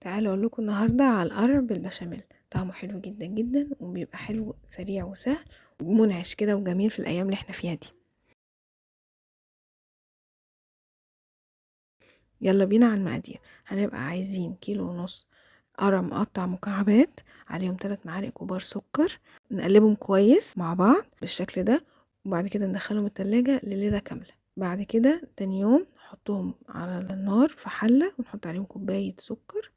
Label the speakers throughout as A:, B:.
A: تعالوا اقول لكم النهارده على القرع بالبشاميل. طعمه حلو جدا جدا وبيبقى حلو سريع وسهل ومنعش كده وجميل في الايام اللي احنا فيها دي. يلا بينا على المقادير. هنبقى عايزين 1.5 كيلو قرع مقطع مكعبات، عليهم 3 معالق كبار سكر. نقلبهم كويس مع بعض بالشكل ده، وبعد كده ندخلهم التلاجة لليلة كاملة. بعد كده تاني يوم نحطهم على النار في حلة ونحط عليهم كوباية سكر،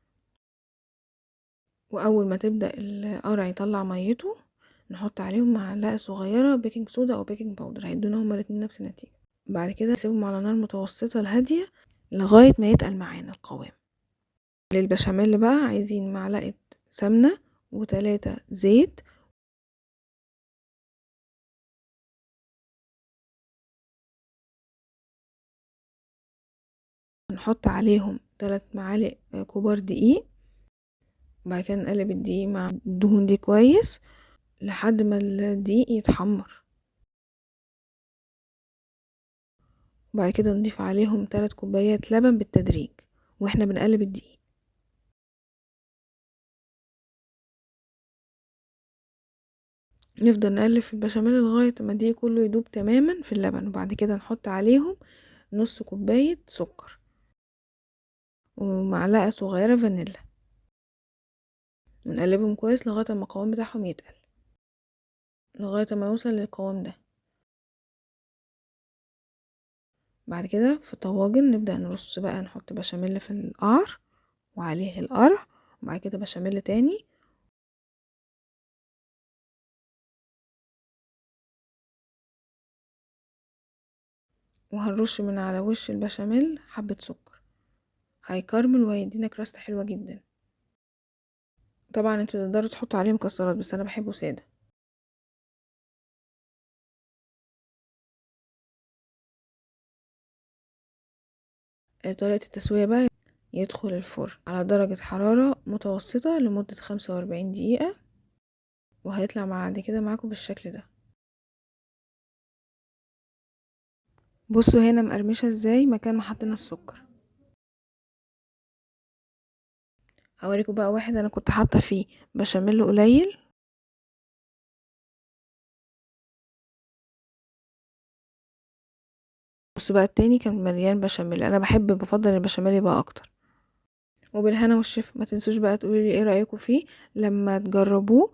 A: واول ما تبدأ القرع يطلع ميته نحط عليهم معلقة صغيرة بيكنج صودا او بيكنج باودر، هيدونا هما الاتنين نفس النتيجة. بعد كده نسيبهم على نار متوسطة لهادية لغاية ما يتقل معانا القوام. للبشاميل بقى عايزين معلقة سمنة و3 زيت، نحط عليهم 3 معالق كبار دقيق. بعد كده نقلب الدقيق مع الدهون دي كويس لحد ما الدقيق يتحمر. وبعد كده نضيف عليهم 3 كوبايات لبن بالتدريج واحنا بنقلب الدقيق. نفضل نقلب في البشاميل لغاية ما الدقيق كله يدوب تماما في اللبن، وبعد كده نحط عليهم نص كوباية سكر ومعلقة صغيرة فانيلا، ونقلبهم كويس لغاية ما القوام بتاعهم يتقل، لغاية ما يوصل للقوام ده. بعد كده في طواجن نبدأ نرص بقى، نحط بشاميل في القعر وعليه القرع، وبعد كده بشاميل تاني، وهنرش من على وش البشاميل حبة سكر، هيكرمل وهيدينا كراست حلوة جدا. طبعا انتوا تقدروا تحطوا عليه مكسرات بس انا بحبه سادة. طريقة التسوية بقى، يدخل الفرن على درجة حرارة متوسطة لمدة 45 دقيقة، وهيطلع بعد كده معاكم بالشكل ده. بصوا هنا مقرمشة ازاي مكان ما حطينا السكر. هوريكم بقى واحد انا كنت حاطة فيه بشاميل قليل، بصوا بقى التاني كان مليان بشاميل. انا بفضل البشاميل يبقى اكتر. وبالهنا والشفا. ما تنسوش بقى تقولي لي ايه رأيكم فيه لما تجربوه،